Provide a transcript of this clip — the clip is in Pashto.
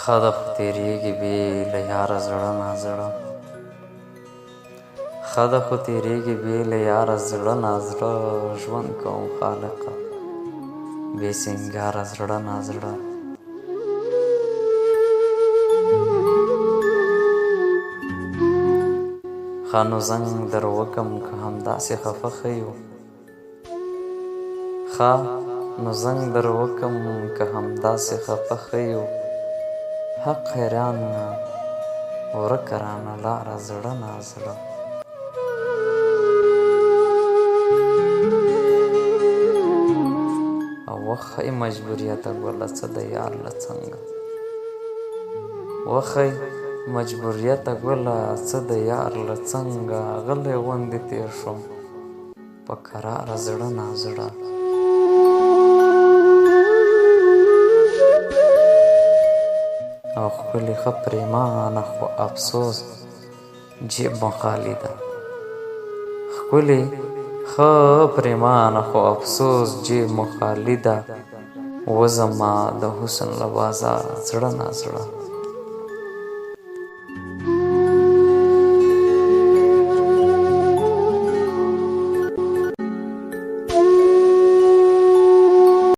ښه ده خو تېرېږي بې له یاره زړه نازړه ښه ده خو تېرېږي بې له یاره زړه نازړه ژوند کوم خالقه بې سینګاره زړه نازړه ښه نو زنګ در وکم که همداسې خفه ښه یو ښه نو زنګ در وکم که همداسې خفه ښه یو حق حیران ورکه رانه لاره زړه نازړه او وښی مجبوریته ګله څه د یار له څنګه وښی مجبوریته ګله څه د یار له څنګه غلی غوندې تېر شوم په کراره زړه نازړه او ښکلې ښه پرېمانه خو افسوس جیب مو خالي ده ښکلې ښه پرېمانه خو افسوس جیب مو خالي ده وزما د حسن له بازاره زړه نازړه